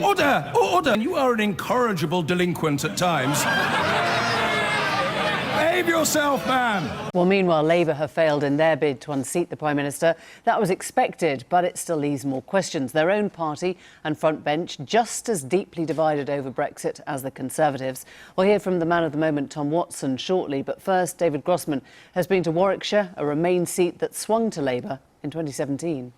Order! Order! You are an incorrigible delinquent at times. Behave yourself, man! Well, meanwhile, Labour have failed in their bid to unseat the Prime Minister. That was expected, but it still leaves more questions. Their own party and front bench just as deeply divided over Brexit as the Conservatives. We'll hear from the man of the moment, Tom Watson, shortly. But first, David Grossman has been to Warwickshire, a Remain seat that swung to Labour in 2017.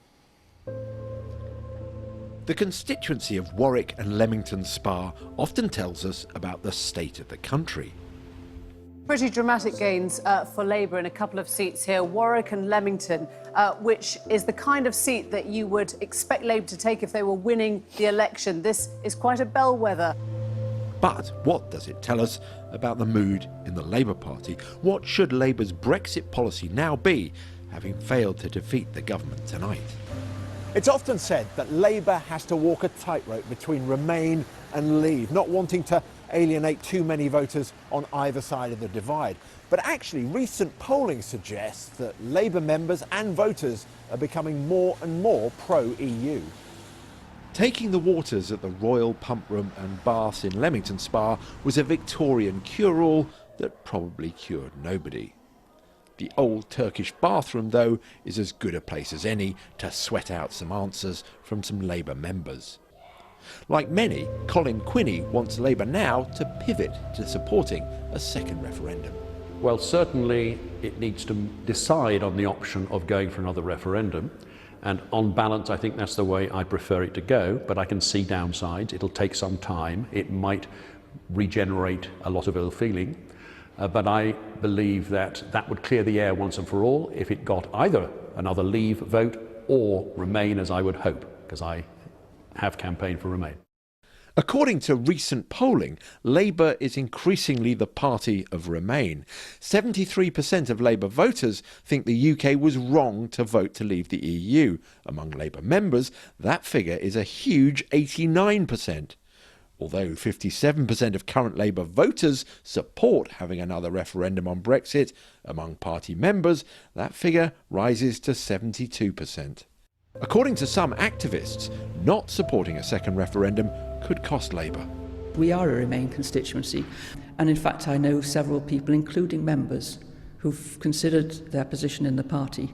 The constituency of Warwick and Leamington Spa often tells us about the state of the country. Pretty dramatic gains for Labour in a couple of seats here, Warwick and Leamington, which is the kind of seat that you would expect Labour to take if they were winning the election. This is quite a bellwether. But what does it tell us about the mood in the Labour Party? What should Labour's Brexit policy now be, having failed to defeat the government tonight? It's often said that Labour has to walk a tightrope between Remain and Leave, not wanting to alienate too many voters on either side of the divide. But actually, recent polling suggests that Labour members and voters are becoming more and more pro-EU. Taking the waters at the Royal Pump Room and baths in Leamington Spa was a Victorian cure-all that probably cured nobody. The old Turkish bathroom, though, is as good a place as any to sweat out some answers from some Labour members. Like many, Colin Quinney wants Labour now to pivot to supporting a second referendum. Well, certainly it needs to decide on the option of going for another referendum. And on balance, I think that's the way I prefer it to go. But I can see downsides. It'll take some time. It might regenerate a lot of ill feeling. But I believe that that would clear the air once and for all if it got either another Leave vote or Remain, as I would hope, because I have campaigned for Remain. According to recent polling, Labour is increasingly the party of Remain. 73% of Labour voters think the UK was wrong to vote to leave the EU. Among Labour members, that figure is a huge 89%. Although 57% of current Labour voters support having another referendum on Brexit, among party members, that figure rises to 72%. According to some activists, not supporting a second referendum could cost Labour. We are a Remain constituency, and in fact I know several people, including members, who've considered their position in the party,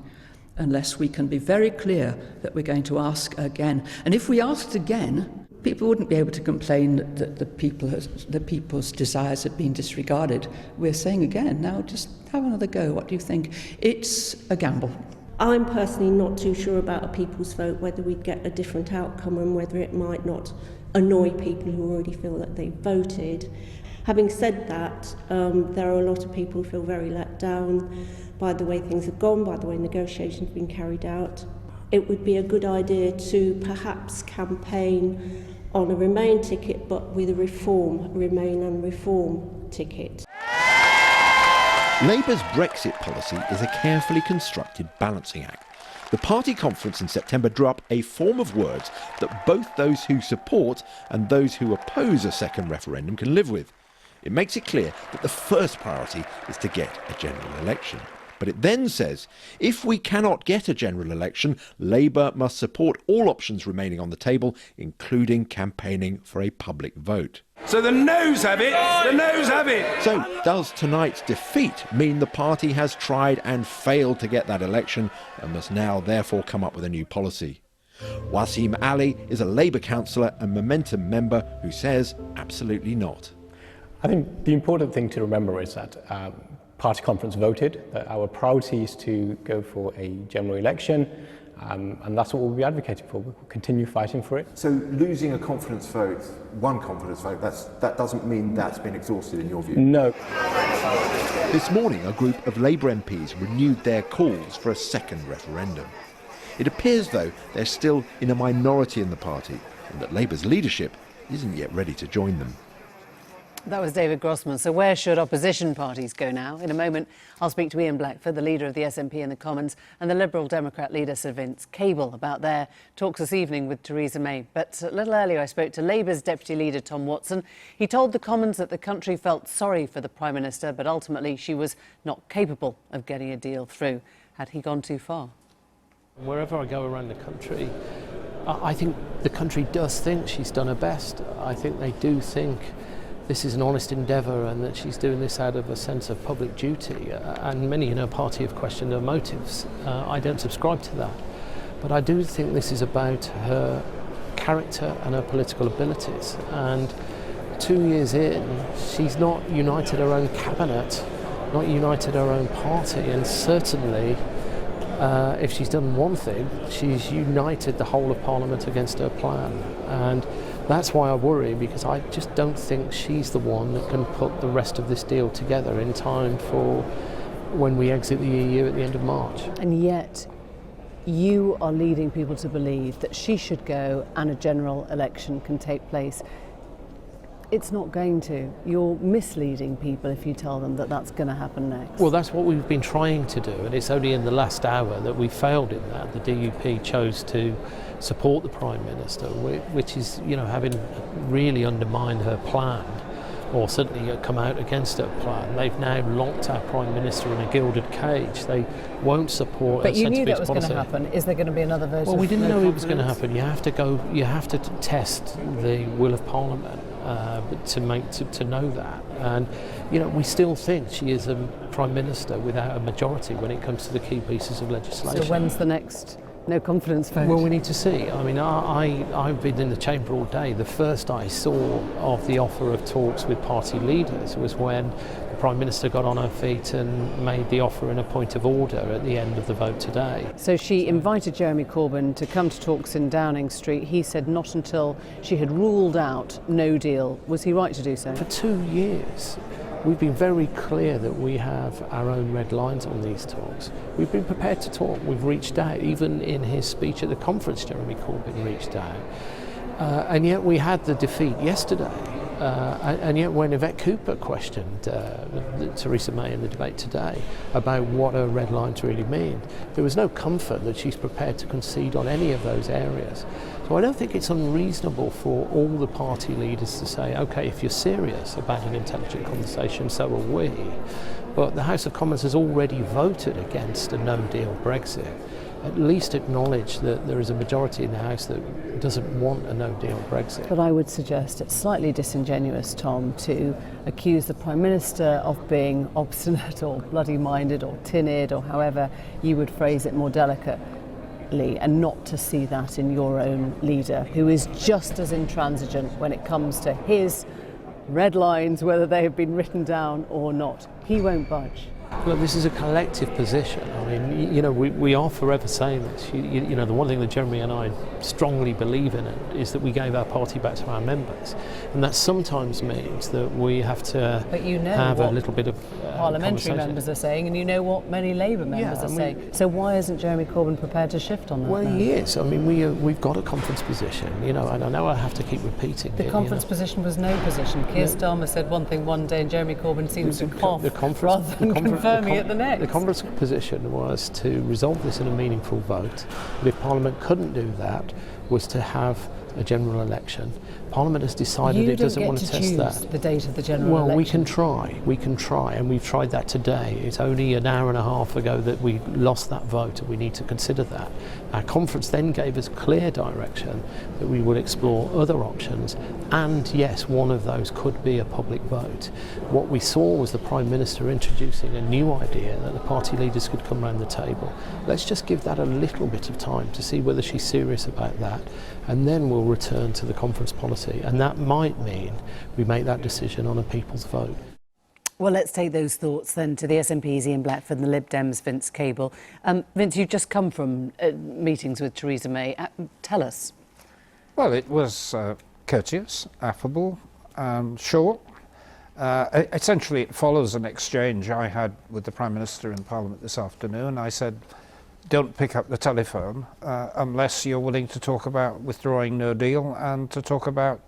unless we can be very clear that we're going to ask again. And if we asked again, people wouldn't be able to complain that the people's desires had been disregarded. We're saying again, now just have another go. What do you think? It's a gamble. I'm personally not too sure about a people's vote, whether we'd get a different outcome and whether it might not annoy people who already feel that they voted. Having said that, there are a lot of people who feel very let down by the way things have gone, by the way negotiations have been carried out. It would be a good idea to perhaps campaign on a Remain ticket, but with a Remain and Reform ticket. Labour's Brexit policy is a carefully constructed balancing act. The party conference in September drew up a form of words that both those who support and those who oppose a second referendum can live with. It makes it clear that the first priority is to get a general election. But it then says, if we cannot get a general election, Labour must support all options remaining on the table, including campaigning for a public vote. So the noes have it! The noes have it! So does tonight's defeat mean the party has tried and failed to get that election and must now therefore come up with a new policy? Wasim Ali is a Labour councillor and Momentum member who says absolutely not. I think the important thing to remember is that party conference voted that our priority is to go for a general election, and that's what we'll be advocating for. We'll continue fighting for it. So losing a confidence vote, one confidence vote, that doesn't mean that's been exhausted in your view? No. This morning, a group of Labour MPs renewed their calls for a second referendum. It appears, though, they're still in a minority in the party and that Labour's leadership isn't yet ready to join them. That was David Grossman. So where should opposition parties go now? In a moment, I'll speak to Ian Blackford, the leader of the SNP in the Commons, and the Liberal Democrat leader, Sir Vince Cable, about their talks this evening with Theresa May. But a little earlier, I spoke to Labour's deputy leader, Tom Watson. He told the Commons that the country felt sorry for the Prime Minister, but ultimately she was not capable of getting a deal through. Had he gone too far? Wherever I go around the country, I think the country does think she's done her best. I think they do think this is an honest endeavour and that she's doing this out of a sense of public duty. And many in her party have questioned her motives. I don't subscribe to that. But I do think this is about her character and her political abilities. And 2 years in, she's not united her own cabinet, not united her own party, and certainly if she's done one thing, she's united the whole of Parliament against her plan. And that's why I worry, because I just don't think she's the one that can put the rest of this deal together in time for when we exit the EU at the end of March. And yet, you are leading people to believe that she should go and a general election can take place. It's not going to. You're misleading people if you tell them that that's going to happen next. Well, that's what we've been trying to do, and it's only in the last hour that we failed in that. The DUP chose to support the Prime Minister, which is, having really undermined her plan, or certainly come out against her plan. They've now locked our Prime Minister in a gilded cage. They won't support But a you sense knew of that its was policy. going to happen. Is there going to be another vote? Well, we didn't no know it was going to confidence? happen. You have to test the will of Parliament to know that. And we still think she is a Prime Minister without a majority when it comes to the key pieces of legislation. So when's the next no confidence vote? Well, we need to see. I mean, I've been in the chamber all day. The first I saw of the offer of talks with party leaders was when the Prime Minister got on her feet and made the offer in a point of order at the end of the vote today. So she invited Jeremy Corbyn to come to talks in Downing Street. He said not until she had ruled out no deal. Was he right to do so? For 2 years, we've been very clear that we have our own red lines on these talks. We've been prepared to talk. We've reached out. Even in his speech at the conference, Jeremy Corbyn reached out. And yet we had the defeat yesterday. And yet when Yvette Cooper questioned Theresa May in the debate today about what her red lines really mean, there was no comfort that she's prepared to concede on any of those areas. So I don't think it's unreasonable for all the party leaders to say, OK, if you're serious about an intelligent conversation, so are we. But the House of Commons has already voted against a no-deal Brexit. At least acknowledge that there is a majority in the House that doesn't want a no-deal Brexit. But I would suggest it's slightly disingenuous, Tom, to accuse the Prime Minister of being obstinate or bloody-minded or tin-eared or however you would phrase it more delicately, and not to see that in your own leader, who is just as intransigent when it comes to his red lines, whether they have been written down or not. He won't budge. Look, this is a collective position. I mean, we are forever saying this. The one thing that Jeremy and I strongly believe in it is that we gave our party back to our members, and that sometimes means that we have to have a little bit of parliamentary members are saying, and you know what many Labour members are saying. So why isn't Jeremy Corbyn prepared to shift on that? Well, now? he is. I mean, we've got a conference position, and I know I have to keep repeating the conference position was no position. Keir Starmer said one thing one day, and Jeremy Corbyn seems to cough rather than confirming it the next. The conference position was to resolve this in a meaningful vote, but if Parliament couldn't do that, was to have a general election. Parliament has decided it doesn't want to test that. The date of the general election. Well, we can try, and we've tried that today. It's only an hour and a half ago that we lost that vote, and we need to consider that. Our conference then gave us clear direction that we would explore other options, and yes, one of those could be a public vote. What we saw was the Prime Minister introducing a new idea that the party leaders could come round the table. Let's just give that a little bit of time to see whether she's serious about that, and then we'll return to the conference policy. And that might mean we make that decision on a people's vote. Well, let's take those thoughts then to the SNP's Ian Blackford and the Lib Dems' Vince Cable. Vince, you've just come from meetings with Theresa May. Tell us. Well, it was courteous, affable, short. Essentially, it follows an exchange I had with the Prime Minister in Parliament this afternoon. I said, don't pick up the telephone unless you're willing to talk about withdrawing no deal and to talk about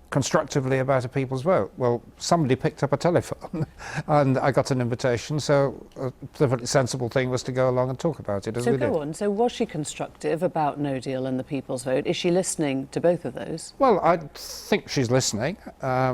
constructively about a people's vote. Well, somebody picked up a telephone and I got an invitation, so a perfectly sensible thing was to go along and talk about it as we did. So go on. So was she constructive about no deal and the people's vote? Is she listening to both of those? Well, I think she's listening.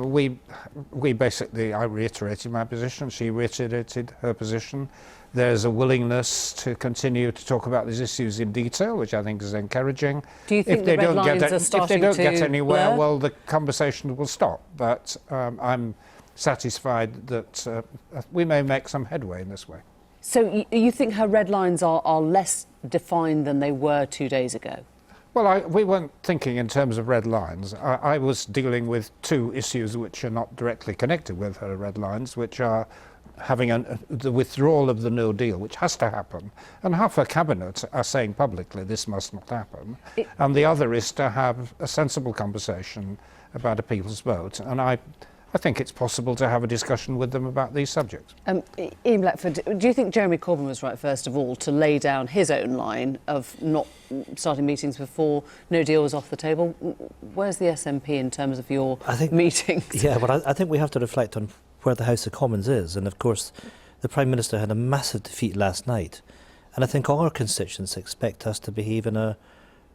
We basically, I reiterated my position, she reiterated her position. There's a willingness to continue to talk about these issues in detail, which I think is encouraging. Do you think the red lines are starting to If they don't get anywhere, blur? well, the conversation will stop. But I'm satisfied that we may make some headway in this way. So you think her red lines are less defined than they were 2 days ago? Well, we weren't thinking in terms of red lines. I was dealing with two issues which are not directly connected with her red lines, which are having the withdrawal of the no deal, which has to happen. And half her cabinet are saying publicly this must not happen. And the other is to have a sensible conversation about a people's vote. And I think it's possible to have a discussion with them about these subjects. Ian Blackford, do you think Jeremy Corbyn was right, first of all, to lay down his own line of not starting meetings before no deal was off the table? Where's the SNP in terms of your meetings? Yeah, but I think we have to reflect on where the House of Commons is. And of course, the Prime Minister had a massive defeat last night. And I think all our constituents expect us to behave in a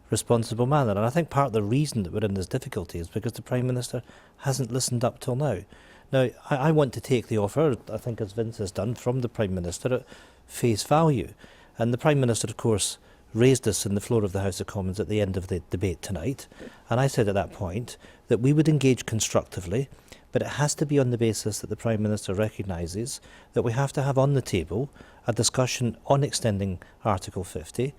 responsible manner. And I think part of the reason that we're in this difficulty is because the Prime Minister hasn't listened up till now. Now, I want to take the offer, I think as Vince has done, from the Prime Minister at face value. And the Prime Minister, of course, raised this in the floor of the House of Commons at the end of the debate tonight. And I said at that point that we would engage constructively, but it has to be on the basis that the Prime Minister recognises that we have to have on the table a discussion on extending Article 50,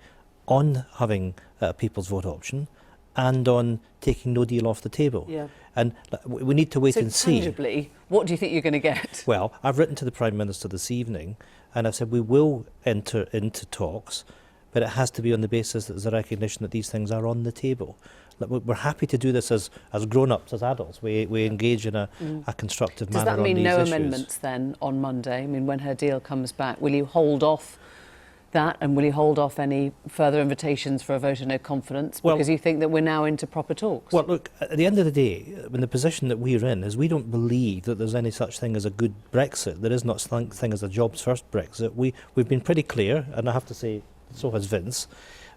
on having a people's vote option, and on taking no deal off the table. Yeah. And we need to wait and see. Tangibly, what do you think you're going to get? Well, I've written to the Prime Minister this evening, and I've said we will enter into talks, but it has to be on the basis that there's a recognition that these things are on the table. We're happy to do this as grown-ups, as adults. We engage in a constructive manner on these issues. Does that mean no amendments then on Monday? I mean, when her deal comes back, will you hold off that, and will you hold off any further invitations for a vote of no confidence because you think that we're now into proper talks? Well, look, at the end of the day, in the position that we're in is we don't believe that there's any such thing as a good Brexit. There is not such thing as a jobs-first Brexit. We've been pretty clear, and I have to say, so has Vince,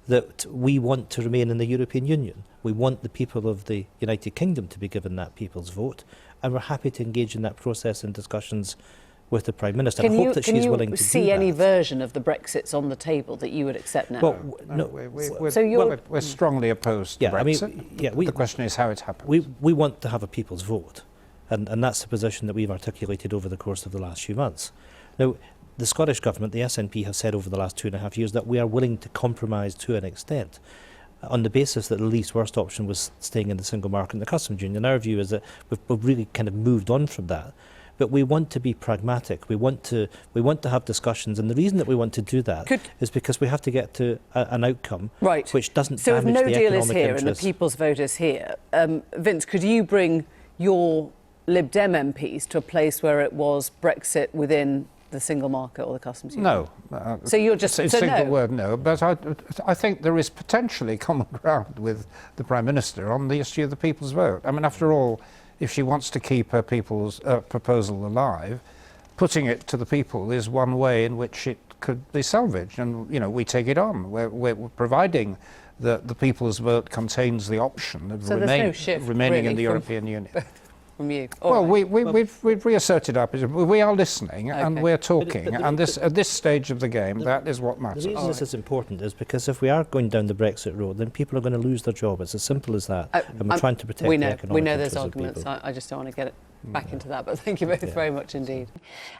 that we want to remain in the European Union. We want the people of the United Kingdom to be given that people's vote, and we're happy to engage in that process and discussions with the Prime Minister. I hope that she's willing to do that. Can you see any version of the Brexits on the table that you would accept now? Well, we're strongly opposed to Brexit. The question is how it happens. We want to have a people's vote, and that's the position that we've articulated over the course of the last few months. Now, the Scottish Government, the SNP, have said over the last 2.5 years that we are willing to compromise to an extent on the basis that the least worst option was staying in the single market and the customs union. Our view is that we've really kind of moved on from that. But we want to be pragmatic. We want to have discussions, and the reason that we want to do that is because we have to get to an outcome which doesn't damage the economic interests. So if no deal is here and the people's vote is here, Vince, could you bring your Lib Dem MPs to a place where it was Brexit within the single market or the customs union? No. So you're just it's a single word no, but I think there is potentially common ground with the Prime Minister on the issue of the people's vote. I mean, after all, if she wants to keep her people's proposal alive, putting it to the people is one way in which it could be salvaged, and we take it on. We're providing that the people's vote contains the option of remaining in the European Union. From you. We've reasserted our position. We are listening and we're talking, and at this stage of the game, that is what matters. The reason this is important is because if we are going down the Brexit road, then people are going to lose their job. It's as simple as that, and we're trying to protect the economic interests of people. We know there's arguments. I just don't want to get it back into that, but thank you both very much indeed.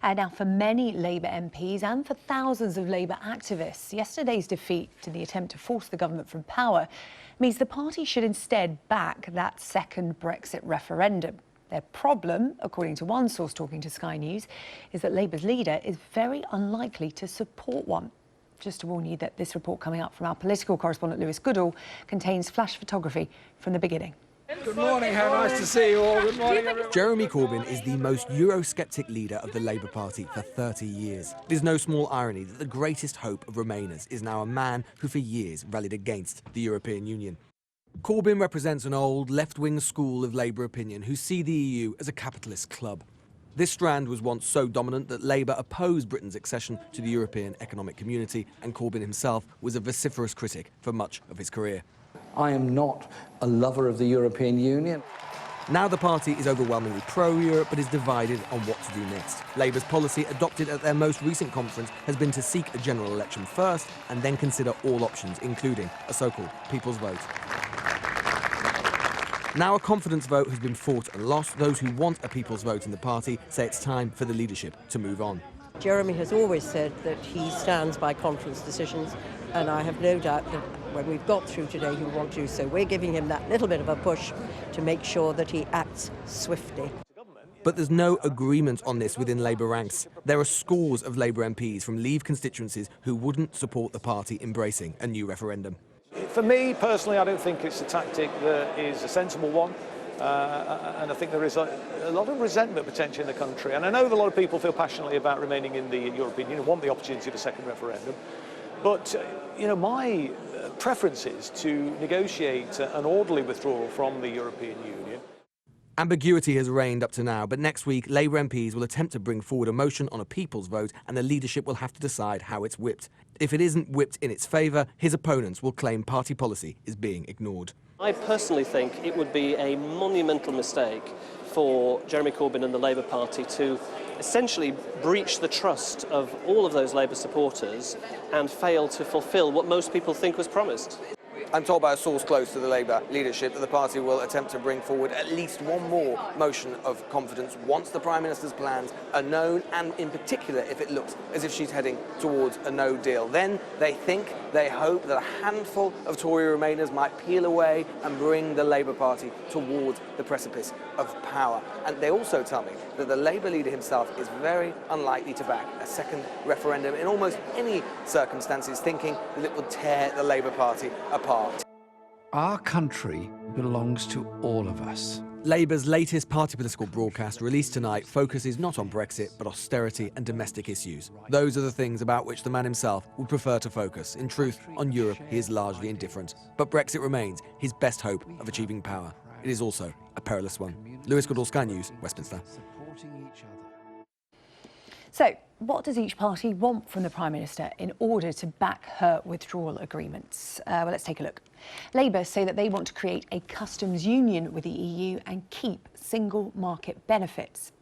Now, for many Labour MPs and for thousands of Labour activists, yesterday's defeat in the attempt to force the government from power means the party should instead back that second Brexit referendum. Their problem, according to one source talking to Sky News, is that Labour's leader is very unlikely to support one. Just to warn you that this report coming up from our political correspondent Lewis Goodall contains flash photography from the beginning. Good morning, how nice to see you all. Good morning, everyone. Jeremy Corbyn is the most Eurosceptic leader of the Labour Party for 30 years. It is no small irony that the greatest hope of Remainers is now a man who for years rallied against the European Union. Corbyn represents an old left-wing school of Labour opinion who see the EU as a capitalist club. This strand was once so dominant that Labour opposed Britain's accession to the European Economic Community, and Corbyn himself was a vociferous critic for much of his career. I am not a lover of the European Union. Now the party is overwhelmingly pro-Europe but is divided on what to do next. Labour's policy, adopted at their most recent conference, has been to seek a general election first and then consider all options, including a so-called people's vote. Now a confidence vote has been fought and lost. Those who want a people's vote in the party say it's time for the leadership to move on. Jeremy has always said that he stands by conference decisions, and I have no doubt that when we've got through today, he will want to. So we're giving him that little bit of a push to make sure that he acts swiftly. But there's no agreement on this within Labour ranks. There are scores of Labour MPs from Leave constituencies who wouldn't support the party embracing a new referendum. For me, personally, I don't think it's a tactic that is a sensible one. And I think there is a lot of resentment potentially in the country. And I know that a lot of people feel passionately about remaining in the European Union, want the opportunity of a second referendum. But, my preference is to negotiate an orderly withdrawal from the European Union. Ambiguity has reigned up to now, but next week Labour MPs will attempt to bring forward a motion on a people's vote and the leadership will have to decide how it's whipped. If it isn't whipped in its favour, his opponents will claim party policy is being ignored. I personally think it would be a monumental mistake for Jeremy Corbyn and the Labour Party to essentially breach the trust of all of those Labour supporters and fail to fulfil what most people think was promised. I'm told by a source close to the Labour leadership that the party will attempt to bring forward at least one more motion of confidence once the Prime Minister's plans are known, and in particular if it looks as if she's heading towards a no deal. Then they hope that a handful of Tory Remainers might peel away and bring the Labour Party towards the precipice of power. And they also tell me that the Labour leader himself is very unlikely to back a second referendum in almost any circumstances, thinking that it will tear the Labour Party apart. Our country belongs to all of us. Labour's latest party political broadcast, released tonight, focuses not on Brexit, but austerity and domestic issues. Those are the things about which the man himself would prefer to focus. In truth, on Europe, he is largely indifferent. But Brexit remains his best hope of achieving power. It is also a perilous one. Lewis Goodall, Sky News, Westminster. So, what does each party want from the Prime Minister in order to back her withdrawal agreements? Well, let's take a look. Labour say that they want to create a customs union with the EU and keep single market benefits.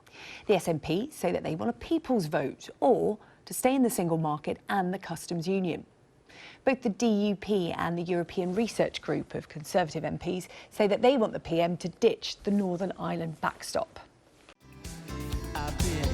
The SNP say that they want a people's vote or to stay in the single market and the customs union. Both the DUP and the European Research Group of Conservative MPs say that they want the PM to ditch the Northern Ireland backstop. I've been